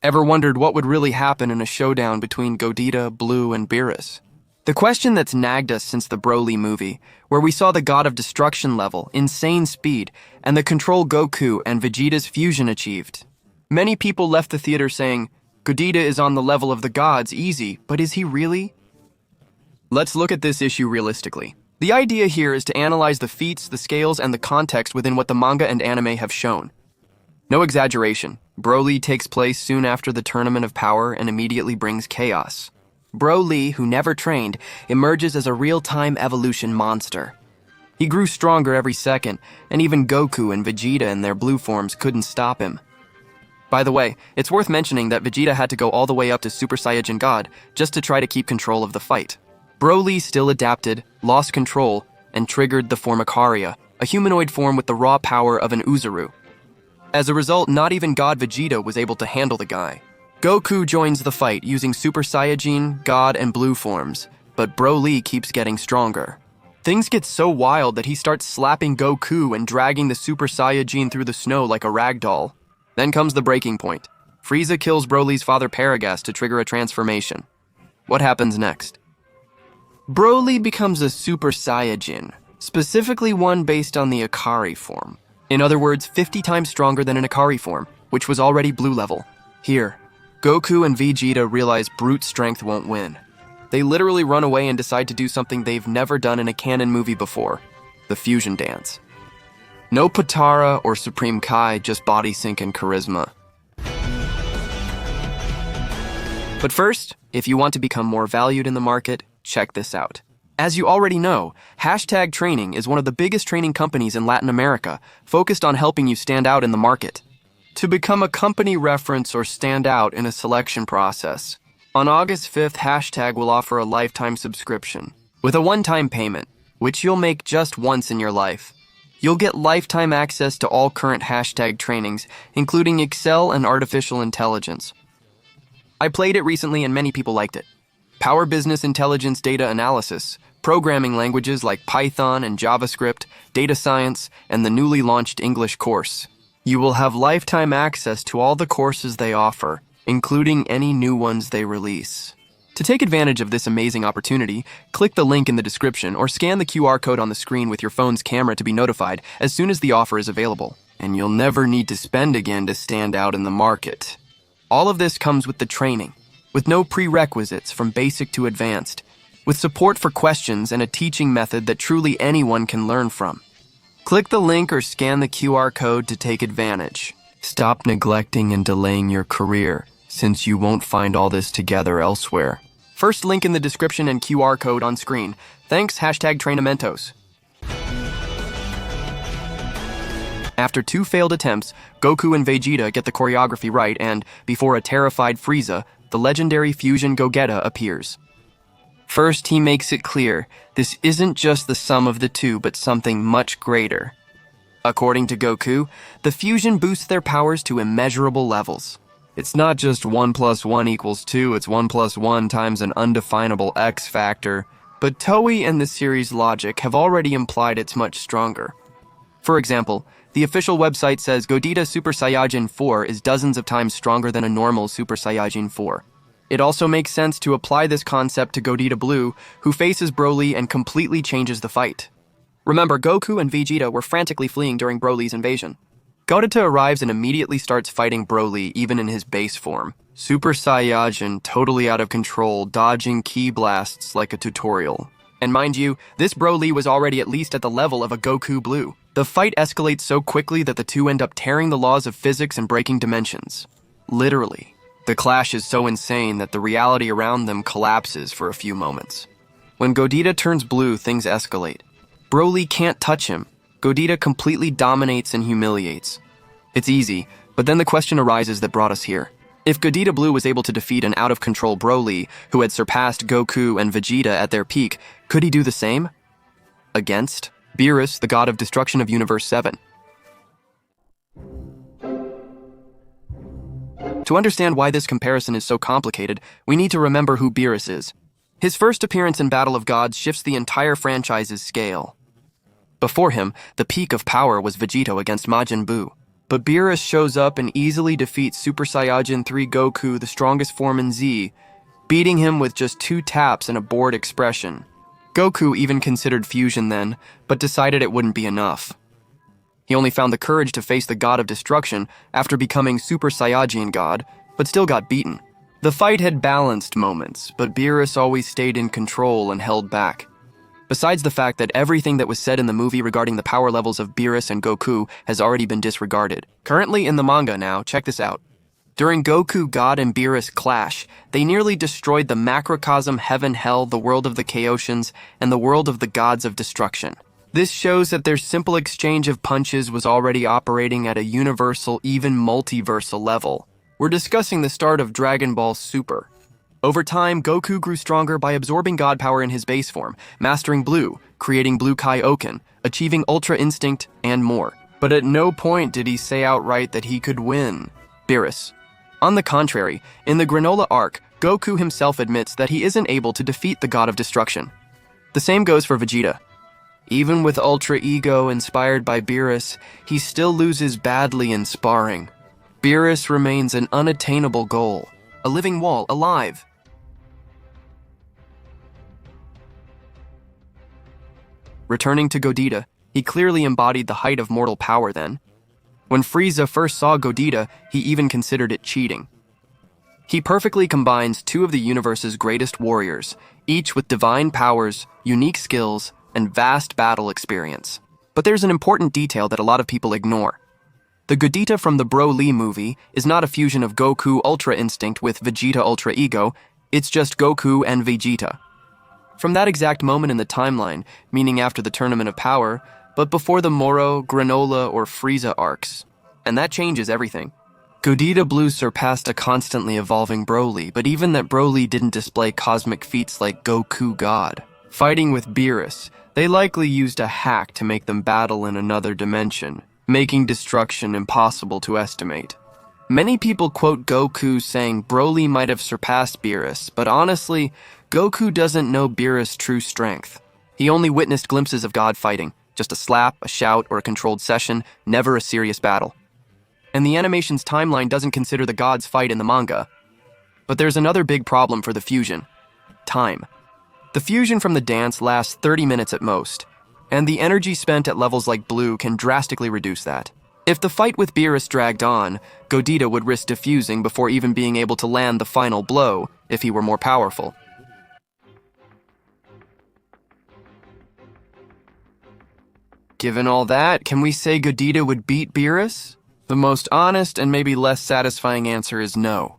Ever wondered what would really happen in a showdown between Gogeta, Blue, and Beerus? The question that's nagged us since the Broly movie, where we saw the God of Destruction level, insane speed, and the control Goku and Vegeta's fusion achieved. Many people left the theater saying, Gogeta is on the level of the gods, easy, but is he really? Let's look at this issue realistically. The idea here is to analyze the feats, the scales, and the context within what the manga and anime have shown. No exaggeration, Broly takes place soon after the Tournament of Power and immediately brings chaos. Broly, who never trained, emerges as a real-time evolution monster. He grew stronger every second, and even Goku and Vegeta in their blue forms couldn't stop him. By the way, it's worth mentioning that Vegeta had to go all the way up to Super Saiyajin God just to try to keep control of the fight. Broly still adapted, lost control, and triggered the Formicariya, a humanoid form with the raw power of an Uzaru. As a result, not even God Vegeta was able to handle the guy. Goku joins the fight using Super Saiyajin, God, and Blue forms, but Broly keeps getting stronger. Things get so wild that he starts slapping Goku and dragging the Super Saiyajin through the snow like a rag doll. Then comes the breaking point. Frieza kills Broly's father Paragas to trigger a transformation. What happens next? Broly becomes a Super Saiyajin, specifically one based on the Ikari form. In other words, 50 times stronger than an Ikari form, which was already blue level. Here, Goku and Vegeta realize brute strength won't win. They literally run away and decide to do something they've never done in a canon movie before, the fusion dance. No Potara or Supreme Kai, just body sync and charisma. But first, if you want to become more valued in the market, check this out. As you already know, #Training is one of the biggest training companies in Latin America, focused on helping you stand out in the market. To become a company reference or stand out in a selection process, on August 5th, will offer a lifetime subscription. With a one-time payment, which you'll make just once in your life. You'll get lifetime access to all current #trainings, including Excel and artificial intelligence. I played it recently and many people liked it. Power Business Intelligence Data Analysis, programming languages like Python and JavaScript, data science, and the newly launched English course. You will have lifetime access to all the courses they offer, including any new ones they release. To take advantage of this amazing opportunity, click the link in the description or scan the QR code on the screen with your phone's camera to be notified as soon as the offer is available. And you'll never need to spend again to stand out in the market. All of this comes with the training, with no prerequisites from basic to advanced, with support for questions and a teaching method that truly anyone can learn from. Click the link or scan the QR code to take advantage. Stop neglecting and delaying your career, since you won't find all this together elsewhere. First link in the description and QR code on screen. Thanks, #Trainamentos. After 2 failed attempts, Goku and Vegeta get the choreography right and, before a terrified Frieza, the legendary fusion Gogeta appears. First, he makes it clear, this isn't just the sum of the two, but something much greater. According to Goku, the fusion boosts their powers to immeasurable levels. It's not just 1 + 1 = 2, it's 1 + 1 times an undefinable X factor, but Toei and the series' logic have already implied it's much stronger. For example, the official website says Gogeta Super Saiyajin 4 is dozens of times stronger than a normal Super Saiyajin 4. It also makes sense to apply this concept to Gogeta Blue, who faces Broly and completely changes the fight. Remember, Goku and Vegeta were frantically fleeing during Broly's invasion. Gogeta arrives and immediately starts fighting Broly even in his base form. Super Saiyajin, totally out of control, dodging ki blasts like a tutorial. And mind you, this Broly was already at least at the level of a Goku Blue. The fight escalates so quickly that the two end up tearing the laws of physics and breaking dimensions. Literally. The clash is so insane that the reality around them collapses for a few moments. When Gogeta turns blue, things escalate. Broly can't touch him. Gogeta completely dominates and humiliates. It's easy, but then the question arises that brought us here. If Gogeta Blue was able to defeat an out-of-control Broly, who had surpassed Goku and Vegeta at their peak, could he do the same? Against Beerus, the god of destruction of Universe 7. To understand why this comparison is so complicated, we need to remember who Beerus is. His first appearance in Battle of Gods shifts the entire franchise's scale. Before him, the peak of power was Vegeta against Majin Buu. but Beerus shows up and easily defeats Super Saiyajin 3 Goku, the strongest form in Z, beating him with just 2 taps and a bored expression. Goku even considered fusion then, but decided it wouldn't be enough. He only found the courage to face the God of Destruction after becoming Super Saiyajin God, but still got beaten. The fight had balanced moments, but Beerus always stayed in control and held back. Besides the fact that everything that was said in the movie regarding the power levels of Beerus and Goku has already been disregarded. Currently in the manga now, check this out. During Goku, God, and Beerus' clash, they nearly destroyed the macrocosm heaven-hell, the world of the Chaosians, and the world of the gods of destruction. This shows that their simple exchange of punches was already operating at a universal, even multiversal level. We're discussing the start of Dragon Ball Super. Over time, Goku grew stronger by absorbing God power in his base form, mastering Blue, creating Blue Kaioken, achieving Ultra Instinct, and more. But at no point did he say outright that he could win Beerus. On the contrary, in the Granola arc, Goku himself admits that he isn't able to defeat the God of Destruction. The same goes for Vegeta. Even with Ultra Ego inspired by Beerus, he still loses badly in sparring. Beerus remains an unattainable goal, a living wall, alive. Returning to Gogeta, he clearly embodied the height of mortal power then. When Frieza first saw Gogeta, he even considered it cheating. He perfectly combines 2 of the universe's greatest warriors, each with divine powers, unique skills, and vast battle experience. But there's an important detail that a lot of people ignore. The Gogeta from the Broly movie is not a fusion of Goku Ultra Instinct with Vegeta Ultra Ego, it's just Goku and Vegeta. From that exact moment in the timeline, meaning after the Tournament of Power, but before the Moro, Granola, or Frieza arcs. And that changes everything. Gogeta Blue surpassed a constantly evolving Broly, but even that Broly didn't display cosmic feats like Goku God. Fighting with Beerus, they likely used a hack to make them battle in another dimension, making destruction impossible to estimate. Many people quote Goku saying Broly might have surpassed Beerus, but honestly, Goku doesn't know Beerus' true strength. He only witnessed glimpses of God fighting, just a slap, a shout, or a controlled session, never a serious battle. And the animation's timeline doesn't consider the gods fight in the manga. But there's another big problem for the fusion: time. The fusion from the dance lasts 30 minutes at most, and the energy spent at levels like Blue can drastically reduce that. If the fight with Beerus dragged on, Gogeta would risk defusing before even being able to land the final blow if he were more powerful. Given all that, can we say Gogeta would beat Beerus? The most honest and maybe less satisfying answer is no.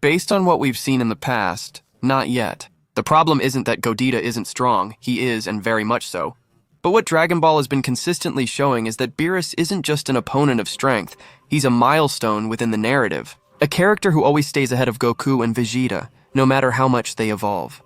Based on what we've seen in the past, not yet. The problem isn't that Gogeta isn't strong, he is, and very much so. But what Dragon Ball has been consistently showing is that Beerus isn't just an opponent of strength, he's a milestone within the narrative. A character who always stays ahead of Goku and Vegeta, no matter how much they evolve.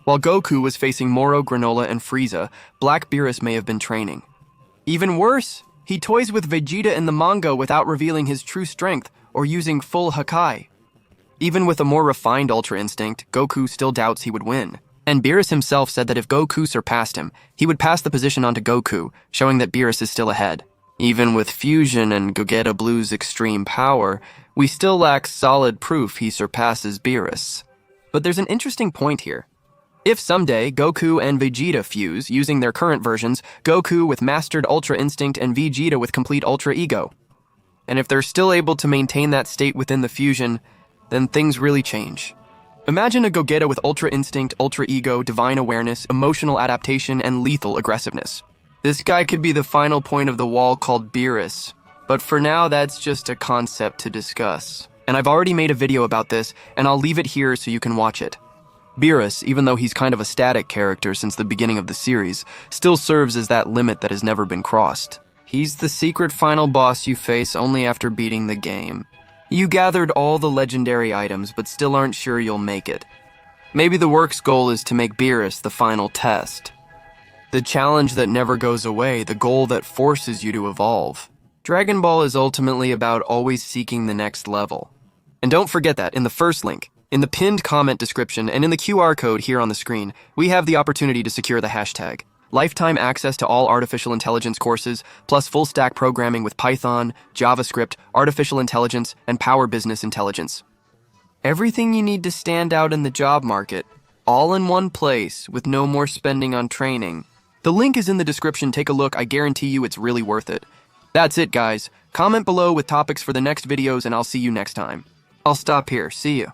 While Goku was facing Moro, Granola, and Frieza, Black Beerus may have been training. Even worse, he toys with Vegeta in the manga without revealing his true strength or using full Hakai. Even with a more refined Ultra Instinct, Goku still doubts he would win. And Beerus himself said that if Goku surpassed him, he would pass the position on to Goku, showing that Beerus is still ahead. Even with Fusion and Gogeta Blue's extreme power, we still lack solid proof he surpasses Beerus. But there's an interesting point here. If someday Goku and Vegeta fuse using their current versions, Goku with mastered Ultra Instinct and Vegeta with complete Ultra Ego, and if they're still able to maintain that state within the fusion, then things really change. Imagine a Gogeta with Ultra Instinct, Ultra Ego, Divine Awareness, Emotional Adaptation, and Lethal Aggressiveness. This guy could be the final point of the wall called Beerus, but for now that's just a concept to discuss. And I've already made a video about this, and I'll leave it here so you can watch it. Beerus, even though he's kind of a static character since the beginning of the series, still serves as that limit that has never been crossed. He's the secret final boss you face only after beating the game. You gathered all the legendary items, but still aren't sure you'll make it. Maybe the work's goal is to make Beerus the final test. The challenge that never goes away, the goal that forces you to evolve. Dragon Ball is ultimately about always seeking the next level. And don't forget that in the first link, in the pinned comment description, and in the QR code here on the screen, we have the opportunity to secure the hashtag. lifetime access to all artificial intelligence courses, plus full-stack programming with Python, JavaScript, artificial intelligence, and Power Business Intelligence. Everything you need to stand out in the job market, all in one place with no more spending on training. The link is in the description. Take a look. I guarantee you it's really worth it. That's it, guys. Comment below with topics for the next videos, and I'll see you next time. I'll stop here. See you.